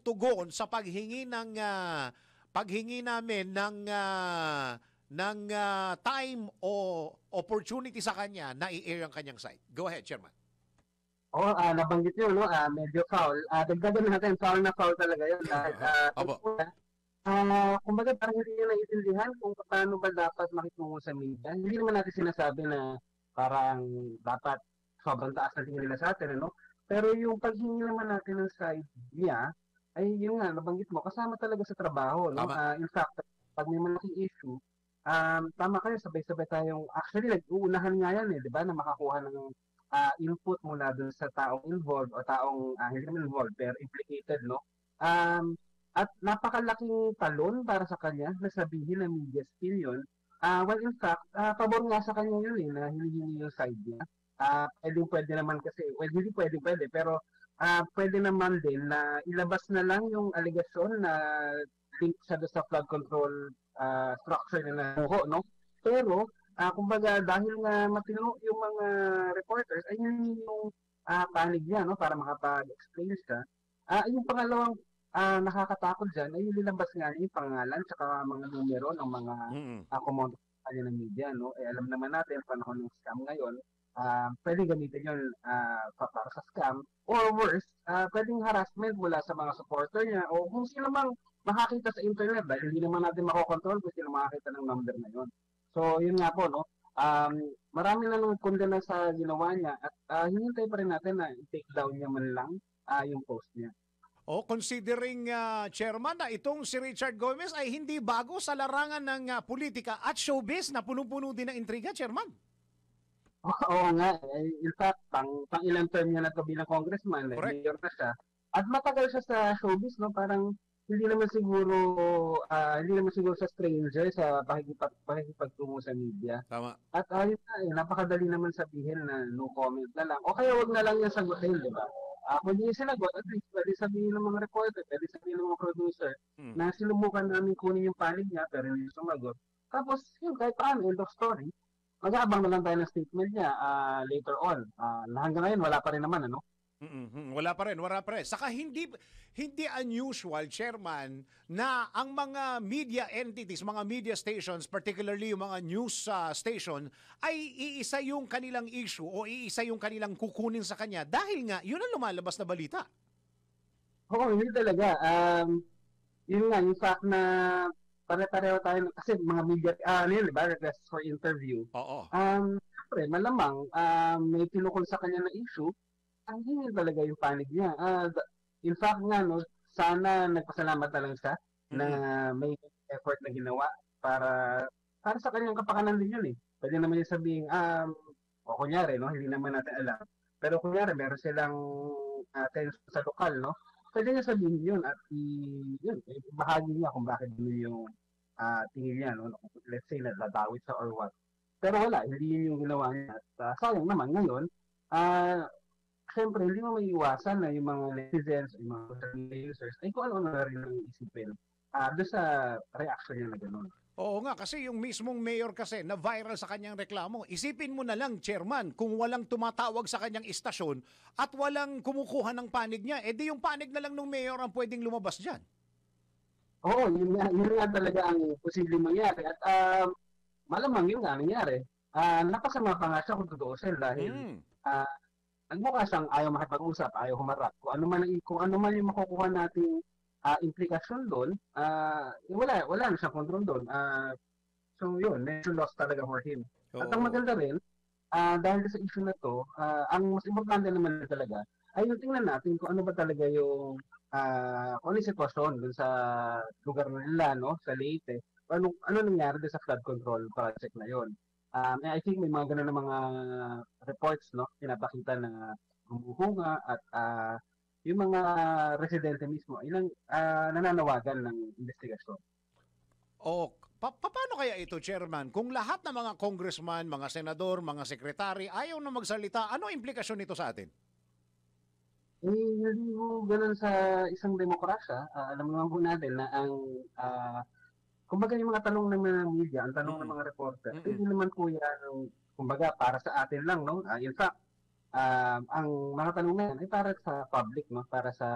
tugon sa paghingi namin ng time o opportunity sa kanya na i-air ang kanyang side. Go ahead, Chairman. Nabanggit nyo, no? Medyo foul. Dagdagan natin, foul na foul talaga yun. Kumbaga parang hindi nyo naiintindihan kung paano ba dapat makitungo sa media. Hindi naman natin sinasabi na parang dapat sobrang taas na tingin nila sa atin, no? Pero yung paghingi naman natin ng side niya, ay yung nga, nabanggit mo, kasama talaga sa trabaho, no? In fact, pag may malaking issue, tama kayo, sabay-sabay tayong, actually, nag-uunahan nga yan, di ba, na makakuha ng input mula dun sa taong involved o taong hindi naman involved pero implicated, no? At napakalaking talon para sa kanya na sabihin na media spill yun. Well, in fact, pabor nga sa kanya yun na hinihingi yung side niya. Pwede naman kasi, well, hindi pwede, pero pwede naman din na ilabas na lang yung allegation na link siya sa flood control structure na nakuha, no? Pero, kumbaga, dahil nga matino yung mga reporters, ay yun yung panig niya, no? Para makapag-explain siya. Yung pangalawang nakakatakot dyan, ay nilabas nga yung pangalan tsaka mga numero ng mga kumontak sa kanya ng media, no? Alam naman natin, panahon ng scam ngayon, pwedeng gamitin yun para sa scam. Or worse, pwedeng harassment mula sa mga supporter niya o kung sino mang makakita sa internet dahil hindi naman natin makokontrol kung sino makakita ng number na yun. So, yun nga po, no? Marami na nang kondena sa ginawa niya at hinintay pa rin natin na i-take down niya man lang yung post niya. Considering, Chairman, na itong si Richard Gomez ay hindi bago sa larangan ng politika at showbiz na punong-puno din ng intriga, Chairman. Oo nga. In fact, pang ilang term niya na ito bilang congressman. Mayor na siya. At matagal siya sa showbiz, no? Parang hindi naman siguro sa stranger sa pakikipagtungo sa media. Tama. At ayun napakadali naman sabihin na no comment na lang. O kaya wag na lang yung sagutin, di ba? Kung hindi sinagot, at least pwede sabihin ng mga reporter, pwede sabihin ng mga producer na sinubukan namin kunin yung panig niya pero hindi sumagot. Tapos, yun, kahit paano, end of story, mag-aabang na lang tayo ng statement niya later on. Hanggang ngayon, wala pa rin naman, ano? Wala pa rin. Saka hindi unusual, Chairman, na ang mga media entities, mga media stations, particularly yung mga news station, ay iisa yung kanilang issue o iisa yung kanilang kukunin sa kanya dahil nga, yun ang lumalabas na balita. Oo, hindi talaga. Yun nga, yung fact na pare-pareho tayo, kasi mga media, di ba, request for interview. Oo. Siyempre, malamang may tinukol sa kanya na issue, ang hingin talaga yung panig niya. In fact nga, no, sana nagpasalamat na lang siya na may effort na ginawa para sa kanyang kapakanan din yun eh. Pwede naman yung sabihin, o kunyari, no, hindi naman natin alam. Pero kunyari, meron silang tension sa lokal, no? Pwede niya sabihin yun at yun, bahagi niya kung bakit yun yung tingin niya, no? Let's say, nadadawit siya or what. Pero wala, hindi yun yung ginawa niya. At sayang naman ngayon, siyempre, hindi mo maiiwasan na yung mga netizens, yung mga social media users, ay kung ano na rin ang isipin. doon sa reaction niya na gano'n. Oo nga, kasi yung mismong mayor kasi na viral sa kanyang reklamo. Isipin mo na lang, Chairman, kung walang tumatawag sa kanyang istasyon at walang kumukuha ng panig niya, edi yung panig na lang ng mayor ang pwedeng lumabas dyan. Oo, yun nga talaga ang posibleng mangyari. At malamang yun nga nangyari. Napasama pa nga siya kung tutuusin dahil nagmukha siyang ayaw makipag-usap, ayaw humarap. Kung ano man yung makukuha nating implikasyon doon, wala na siyang control doon. So yun, medyo lost talaga for him. At ang maganda rin, dahil sa issue na to, ang mas importante naman talaga ay yung tingnan natin kung ano ba talaga yung kung ano yung sitwasyon dun sa lugar nila, no, sa Leyte. Ano nangyari doon sa flood control project na yun. I think may mga ganun na mga reports, no, pinapakita na gumuhunga at yung mga residente mismo, ilang nananawagan ng investigasyon. Paano kaya ito, Chairman? Kung lahat ng mga congressman, mga senador, mga sekretary ayaw na magsalita, ano implikasyon nito sa atin? Hindi mo ganun sa isang demokrasya. Alam naman po natin na ang kumbaga yung mga tanong ng mga media, ang tanong ng mga reporter, hindi naman po yan, kumbaga, para sa atin lang, no? In fact, ang mga tanong na yan ay para sa public, no? Para sa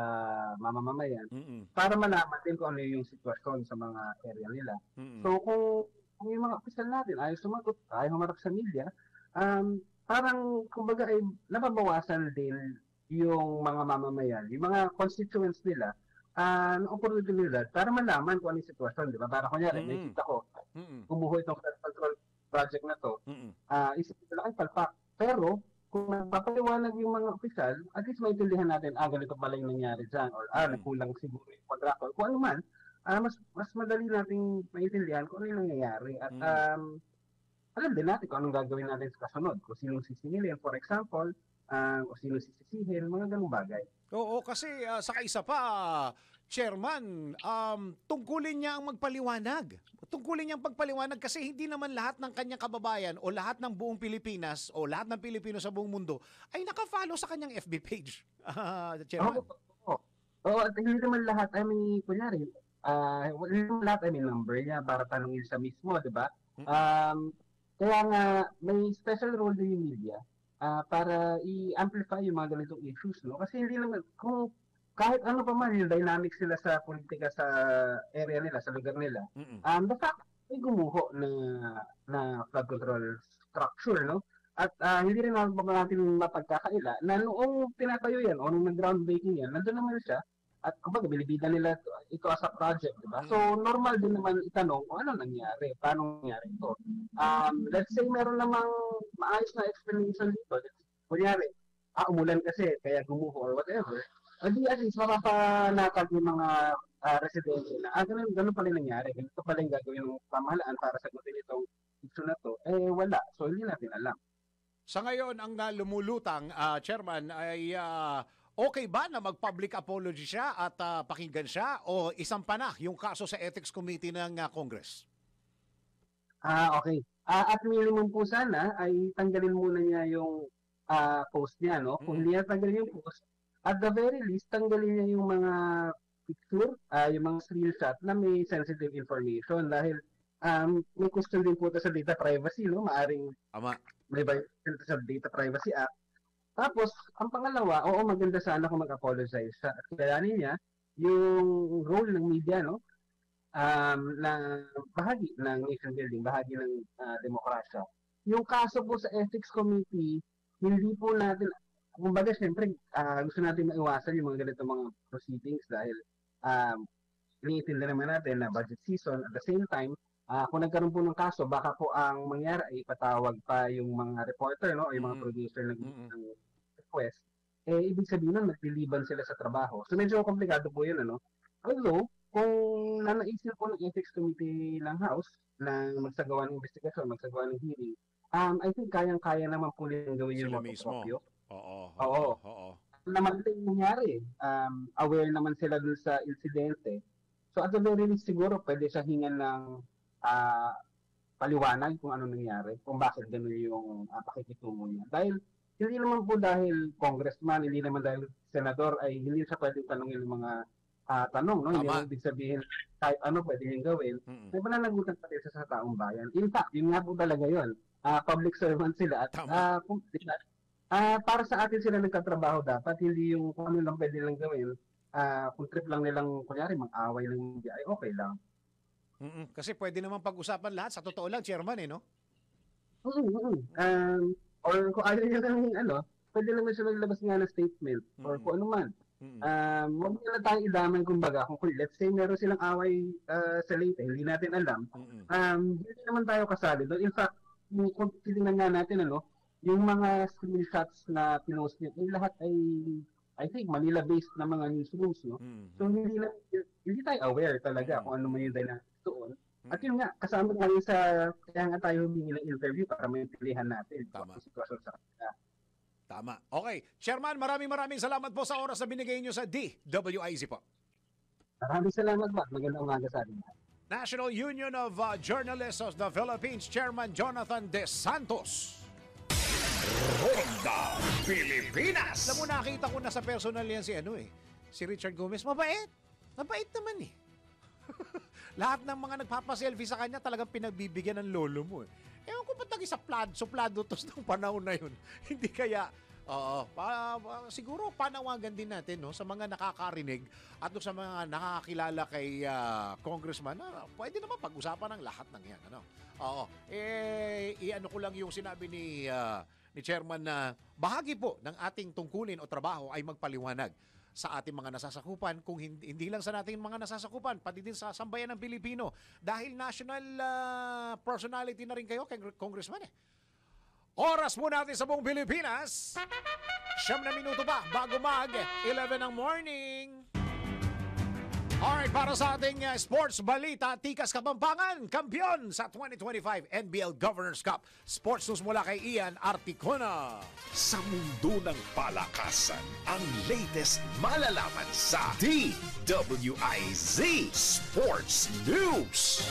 mamamayan, para malaman din kung ano yung sitwasyon sa mga area nila. So kung yung mga opisyal natin ayaw sumagot, ayaw humarap sa media, parang kumbaga ay nababawasan din yung mga mamamayan, yung mga constituents nila, ng oportunidad para malaman kung ano yung sitwasyon, di ba? Para kunyari, nakikita ko, kumuho itong flood control project na to, isipin ko lang ay palpak. Pero kung magpapaliwanag yung mga opisyal, at least maintindihan natin, ganito pala yung nangyari dyan, or nagkulang siguro yung contractor. Kung ano man, mas madali nating maintindihan kung ano yung nangyayari. At alam din natin kung anong gagawin natin sa kasunod. Kung sinong sisingilin, for example, o sinong sisisihin, mga ganung bagay. Oo, kasi saka isa pa, Chairman, tungkulin niya ang magpaliwanag. Tungkulin niya ang pagpaliwanag kasi hindi naman lahat ng kanyang kababayan o lahat ng buong Pilipinas o lahat ng Pilipino sa buong mundo ay naka-follow sa kanyang FB page. Chairman. Oo, at hindi naman lahat ay may, kunyari, hindi naman lahat ay may number niya para tanungin siya mismo, di ba? Kaya nga, may special role din yung media para i-amplify yung mga ganitong issues, no? Kasi hindi naman, kung kahit ano pa man yung dynamics nila sa politika sa area nila, sa lugar nila, the fact ay gumuho na flood control structure, no? At hindi rin natin mapagkakaila na noong tinatayo yan o nung nag-groundbreaking yan, nandun naman siya at kumbaga binibida nila ito as a project, di ba? So normal din naman itanong kung ano nangyari, paano nangyari ito. Let's say meron namang maayos na explanation dito. Kunyari, umulan kasi kaya gumuho or whatever. Hindi at least mapapanatag yung mga residente na ganun pala nangyari. Ganito pala yung gagawin ng pamahalaan para sagutin itong issue na to. Wala. So hindi natin alam. Sa ngayon, ang lumulutang, Chairman, ay okay ba na mag-public apology siya at pakinggan siya o isang panah yung kaso sa Ethics Committee ng Congress? Okay. At minimum po sana ay tanggalin muna niya yung post niya, no? Kung hindi niya tanggalin yung post, at the very least, tanggalin niya yung mga picture, yung mga screenshot na may sensitive information dahil may question din po ito sa data privacy, no? Maaring may violation sa Data Privacy Act. Tapos, ang pangalawa, maganda sana kung mag-apologize siya. At kayanin niya yung role ng media, no? Na bahagi ng nation building, bahagi ng demokrasya. Yung kaso po sa Ethics Committee, hindi po natin, kumbaga, siyempre, gusto natin maiwasan yung mga ganito mga proceedings dahil iniintindi naman natin na budget season. At the same time, kung nagkaroon po ng kaso, baka po ang mangyari ay ipatawag pa yung mga reporter, no, o yung mga producer ng request. Ibig sabihin nun, nagliliban sila sa trabaho. So medyo komplikado po yun, ano. Although, kung nanaisip po ng Ethics Committee ng House na magsagawa ng investigasyon, magsagawa ng hearing, I think kayang-kaya naman po nilang gawin yung motopropyo. Oo. Naman din nangyari. Aware naman sila dun sa insidente. So at the very least siguro pwede siya hingan ng paliwanag kung ano nangyari, kung bakit gano'n yung pakikitungo niya. Dahil hindi naman po dahil congressman, hindi naman dahil senador ay hindi siya pwedeng tanungin ng mga tanong, no? Hindi Tama. lang ibig sabihin kahit ano pwede niyang gawin. May pananagutan pati sa taong bayan. In fact, yun nga po talaga yun. Public servant sila at para sa atin sila nagtatrabaho dapat, hindi yung kung ano lang pwede lang gawin. Kung trip lang nilang, kunyari, mag-away lang hindi, ay okay lang. Kasi pwede naman pag-usapan lahat. Sa totoo lang, Chairman, no? Or kung ayaw nyo lang, pwede lang na sila maglabas nga ng statement or kung ano man. Huwag nila tayong idaman, kumbaga. Kung let's say meron silang away sa Leyte, hindi natin alam. Hindi naman tayo kasali doon. In fact, kung titingnan nga natin, yung mga screenshots na pinost nyo, yung lahat ay, I think, Manila-based na mga newsrooms, no? So, hindi tayo aware talaga kung ano man yung dynamics doon. At yun nga, kasama nga yun kaya nga tayo humingi ng interview para maintindihan natin ang sitwasyon sa kanila. Tama. Okay. Chairman, maraming salamat po sa oras na binigay nyo sa DWIZ po. Maraming salamat ba? Magandang umaga sa atin. National Union of Journalists of the Philippines, Chairman Jonathan De Santos. Ronda Pilipinas. Alam mo, nakita ko na sa personal yan si Richard Gomez. Mabait. Mabait naman eh. Lahat ng mga nagpapaselfie sa kanya talagang pinagbibigyan ng lolo mo eh. Ewan ko ba't suplado tos ng panahon na yun. Hindi kaya, siguro panawagan din natin sa mga nakakarinig at sa mga nakakilala kay Congressman na pwede naman pag-usapan ng lahat ng yan. Iano ko lang yung sinabi ni Chairman na bahagi po ng ating tungkulin o trabaho ay magpaliwanag sa ating mga nasasakupan, kung hindi lang sa nating mga nasasakupan, pati din sa sambayan ng Pilipino. Dahil national personality na rin kayo, Congressman eh. Oras mo natin sa buong Pilipinas. 9 na minuto pa bago mag-11 ng morning. Alright, para sa ating sports balita, Tikas Kapampangan, kampiyon sa 2025 NBL Governors Cup. Sports news mula kay Ian Articona. Sa mundo ng palakasan, ang latest malalaman sa DWIZ Sports News.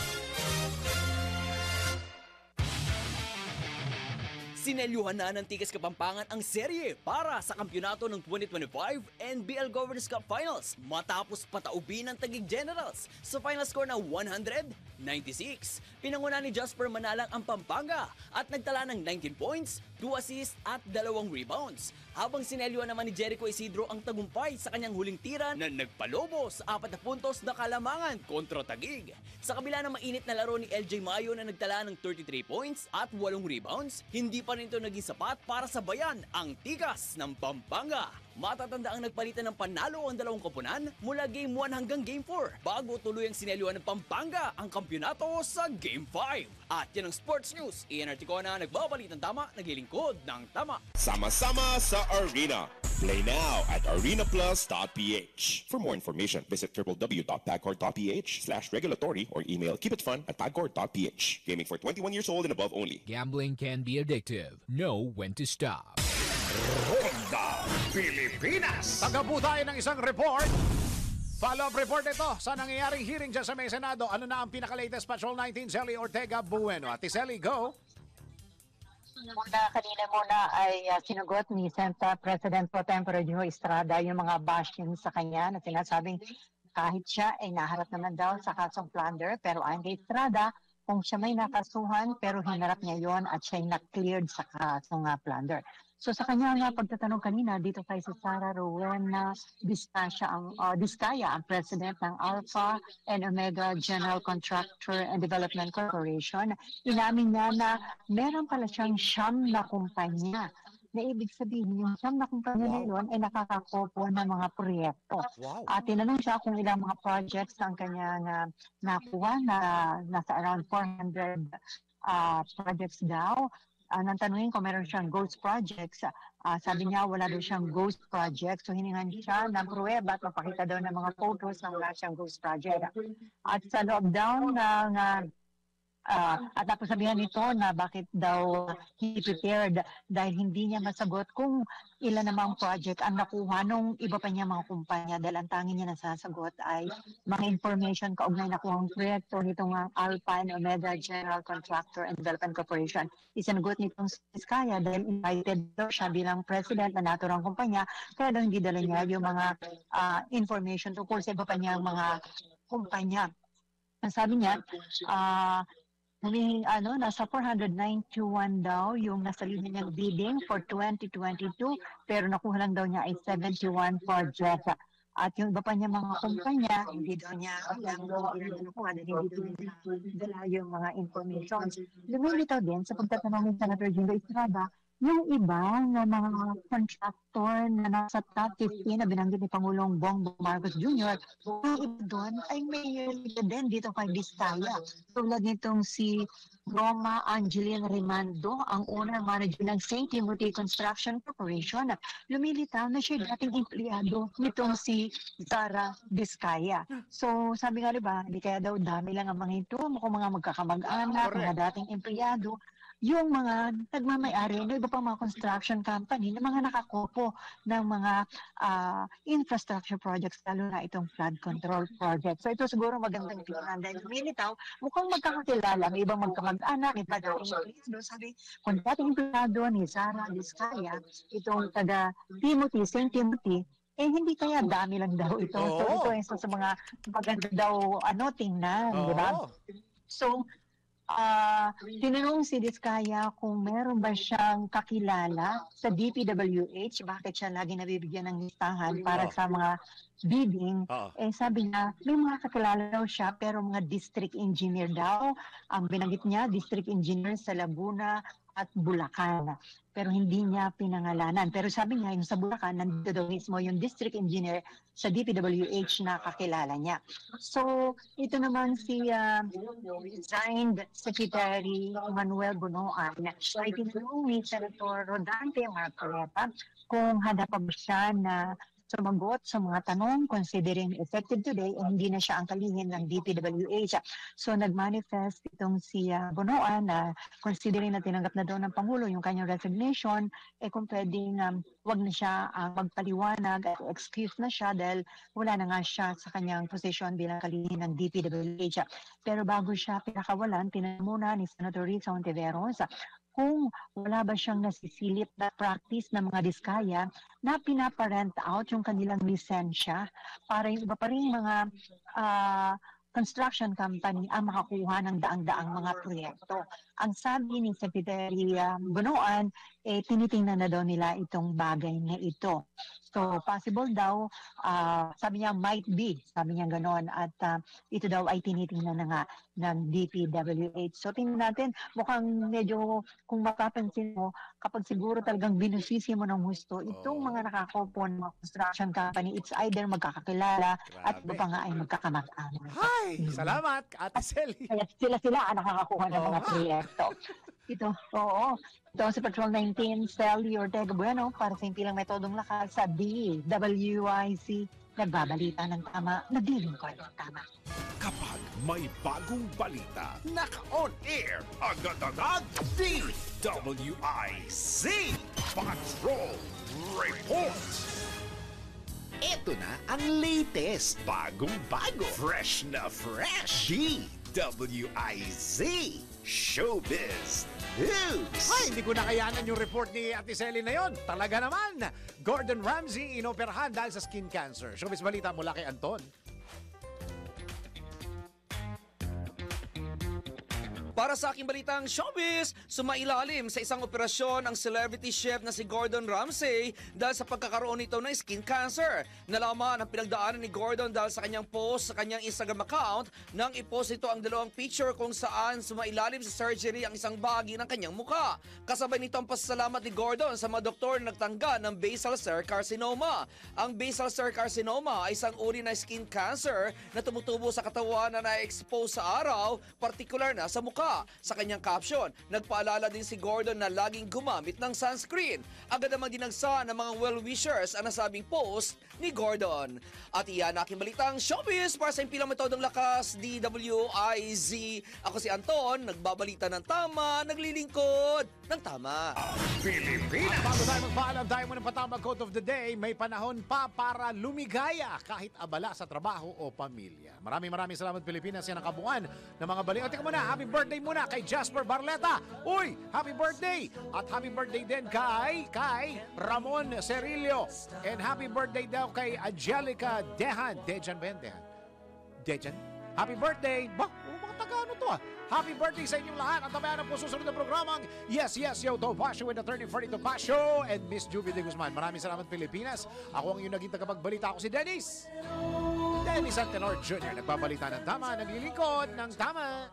Sinelyuhan na ng Tikas Kapampangan ang serye para sa kampyonato ng 2025 NBL Governors Cup Finals matapos pataubin ng Taguig Generals sa final score na 100-96. Pinanguna ni Jasper Manalang ang Pampanga at nagtala ng 19 points, 2 assists at 2 rebounds. Habang sinelyuhan naman ni Jericho Isidro ang tagumpay sa kanyang huling tira na nagpalobo sa 4 na puntos na kalamangan kontra Taguig. Sa kabila ng mainit na laro ni LJ Mayo na nagtala ng 33 points at 8 rebounds, hindi pa rin ito naging sapat para sabayan ang Tikas ng Pampanga. Matatanda ang nagpalitan ng panalo ang dalawang koponan mula Game 1 hanggang Game 4 bago tuluyang sinelyuhan ng Pampanga ang kampyonato sa Game 5. At yan ang Sports News. Ian Articona, nagbabalit ng tama, naglilingkod ng tama. Sama-sama sa Arena. Play now at arenaplus.ph. For more information, visit www.pagcor.ph/regulatory or email keepitfun@pagcor.ph. Gaming for 21 years old and above only. Gambling can be addictive. Know when to stop. Ronda Pilipinas. Taga po tayo ng isang report. Follow-up report ito sa nangyayaring hearing dyan sa may Senado. Ano na ang pinaka-latest Patrol 19? Zelly Ortega Bueno. Ate Zelly, go! Kanina muna ay sinugot ni Senate President Pro Tempore Joe Estrada yung mga bashing sa kanya na sinasabing kahit siya ay naharap naman daw sa kasong plunder, pero ayon kay Estrada, kung siya may nakasuhan pero hinarap niya yon at siya ay na-cleared sa kasong plunder. So sa kanya nga pagtatanong kanina dito kay Sara Rowena Diskaya, ang president ng Alpha and Omega General Contractor and Development Corporation, inamin niya na meron pala siyang 9 na kumpanya. Na ibig sabihin, yung 9 na kumpanya na yun ay nakakakopo ng mga proyekto. At tinanong siya kung ilang mga projects ang kanyang nakuha na nasa around 400 projects daw. Nang tanungin kung meron siyang ghost projects, sabi niya wala daw siyang ghost project. So hiningan siya ng pruweba at mapakita daw ng mga photos na wala siyang ghost project. At sa loob daw ng At tapos sabihan nito na bakit daw he prepared dahil hindi niya masagot kung ilan namang project ang nakuha nung iba pa niya mga kumpanya dahil ang tanging niya nasasagot ay mga information kaugnay nakuha ang proyekto nitong Alpine Omega General Contractor and Development Corporation. Isinagot nitong Vizcaya dahil invited daw siya bilang president na naturang kumpanya kaya daw hindi dala niya yung mga information tungkol sa iba pa niyang mga kumpanya. Ang sabi niya, nasa 491 daw yung nasa linya niyang bidding for 2022 pero nakuha lang daw niya ay 71 projects. At yung iba pa niya mga kumpanya, hindi daw niya nakuha dahil hindi daw niya dala yung mga information. Lumilitaw din sa pagtatanong ni Senator Jingo Estrada, yung iba na mga contractor na nasa top 15 na binanggit ni Pangulong Bongbong Marcos Jr., yung iba doon ay may din dito kay Vizcaya. Tulad nitong si Roma Angeline Rimando, ang owner manager ng St. Timothy Construction Corporation. Lumilitaw na siya dating empleyado nitong si Sara Vizcaya. So sabi nga diba, hindi kaya daw dami lang ang mga ito, mukhang mga magkakamag-anak, mga dating empleyado, yung mga nagmamayari ng iba pang mga construction company na mga nakakopo ng mga infrastructure projects, lalo na itong flood control project. So ito siguro magandang tingnan dahil lumilitaw, mukhang magkakakilala, may ibang magkamag-anak, iba dating empleyado. Sabi, kung dating empleyado ni Sara Vizcaya, itong taga Timothy, St. Timothy, hindi kaya dami lang daw ito. So ito isa sa mga maganda daw tingnan, di ba? So, tinanong si Vizcaya kung meron ba siyang kakilala sa DPWH, bakit siya lagi nabibigyan ng listahan para sa mga bidding. Sabi niya, may mga kakilala daw siya pero mga district engineer daw. Ang binanggit niya, district engineer sa Laguna at Bulacan. Pero hindi niya pinangalanan. Pero sabi niya, yung sa Bulacan, nandito daw mismo yung district engineer sa DPWH na kakilala niya. So, ito naman si resigned Secretary Manuel Bunoan ay tinanong ni Senator Rodante Marcoleta kung handa pa ba siya na sumagot sa mga tanong considering effective today hindi na siya ang kalihim ng DPWH. So nag-manifest itong si Bunoan na considering na tinanggap na daw ng Pangulo yung kanyang resignation, kung pwedeng wag na siya magpaliwanag at excuse na siya dahil wala na nga siya sa kanyang posisyon bilang kalihim ng DPWH. Pero bago siya pinakawalan, tinanong muna ni Senator Risa Ontiveros kung wala ba siyang nasisilip na practice ng mga Vizcaya na pinaparent out yung kanilang lisensya para yung iba pa rin mga construction company ang makakuha ng daang-daang mga proyekto. Ang sabi ni Secretary Bunoan, tinitingnan na daw nila itong bagay na ito. So possible daw, sabi niya might be, sabi niya gano'n, at ito daw ay tinitingnan na nga ng DPWH. So tingnan natin, mukhang medyo, kung mapapansin mo, kapag siguro talagang binusisi mo ng gusto, itong mga nakakopo ng mga construction company, it's either magkakakilala at iba pa nga ay magkakamag-anak. Hi! Salamat, Ate Selly. Kaya sila ang nakakakuha ng mga proyekto. Ito, ito si Patrol 19, Sally Ortega Bueno para sa impilang metodong lakas sa DWIC. Nagbabalita ng tama, naglilingkod ng tama. Kapag may bagong balita, naka-on air, agad-agad, DWIC Patrol Report. Ito na ang latest, bagong-bago, fresh na fresh, DWIZ Showbiz News. Ay, hindi ko nakayanan yung report ni Ate Selly na yon. Talaga naman, Gordon Ramsay inoperahan dahil sa skin cancer. Showbiz balita mula kay Anton. Para sa aking balitang showbiz, sumailalim sa isang operasyon ang celebrity chef na si Gordon Ramsay dahil sa pagkakaroon nito ng skin cancer. Nalaman ang pinagdaanan ni Gordon dahil sa kanyang post sa kanyang Instagram account nang ipost ito ang dalawang picture kung saan sumailalim sa surgery ang isang bahagi ng kanyang mukha. Kasabay nito ang pasasalamat ni Gordon sa mga doktor na nagtangga ng basal cell carcinoma. Ang basal cell carcinoma ay isang uri na skin cancer na tumutubo sa katawan na na-expose sa araw, partikular na sa mukha. pa sa kanyang caption, nagpaalala din si Gordon na laging gumamit ng sunscreen. Agad namang dinagsa ng mga well-wishers ang nasabing post ni Gordon. At iyan aking balitang showbiz para sa impilang metodong lakas, DWIZ. Ako si Anton, nagbabalita ng tama, naglilingkod ng tama. Pilipinas! Bago tayo magpaalam, tayo muna patama quote of the day, may panahon pa para lumigaya kahit abala sa trabaho o pamilya. Maraming salamat Pilipinas, yan ang kabuuan ng mga balik. O teka muna, happy birthday muna kay Jasper Barleta. Uy, happy birthday! At happy birthday din kay Ramon Cerillo. And happy birthday daw kay Angelica Dejan. Dejan ba yan? Dejan? Happy birthday! Mga taga-ano to ah? Happy birthday sa inyong lahat at tabayan po susunod na programang Yes, Yo, Topacio with Attorney Freddy Topacio and Miss Juvie de Guzman. Maraming salamat Pilipinas. Ako ang iyong naging tagapagbalita. Ako si Dennis Antenor Jr. Nagbabalita ng tama, naglilingkod ng tama.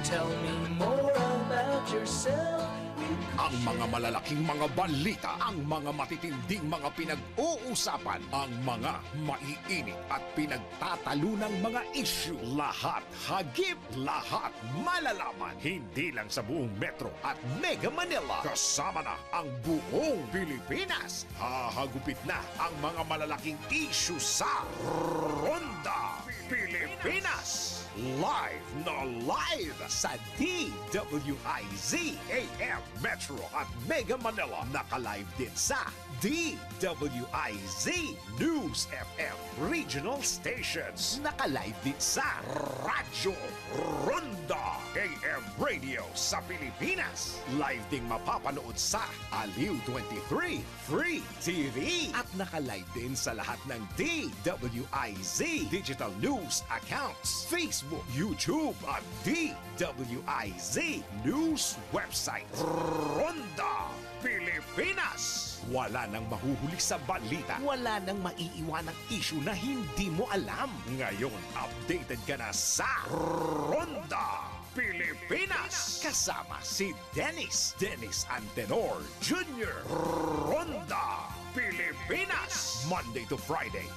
Tell me more about yourself. Ang mga malalaking mga balita, ang mga matitinding mga pinag-uusapan, ang mga maiinit at pinagtatalunang mga issue. Lahat hagip, lahat malalaman. Hindi lang sa buong Metro at Mega Manila. Kasama na ang buong Pilipinas. Hahagupit na ang mga malalaking issue sa Ronda Pilipinas. Live na live sa DWIZ AM Metro at Mega Manila. Naka-live din sa DWIZ News FM Regional Stations. Naka-live din sa Radyo Ronda AM Radio sa Pilipinas. Live ding mapapanood sa Aliw 23 Free TV. At naka-live din sa lahat ng DWIZ Digital News accounts, Facebook, YouTube at DWIZ News website. Ronda Pilipinas. Wala nang mahuhuli sa balita. Wala nang maiiwanang issue na hindi mo alam. Ngayon, updated ka na sa Ronda Pilipinas. Kasama si Dennis Antenor Jr. Ronda Pilipinas. Monday to Friday,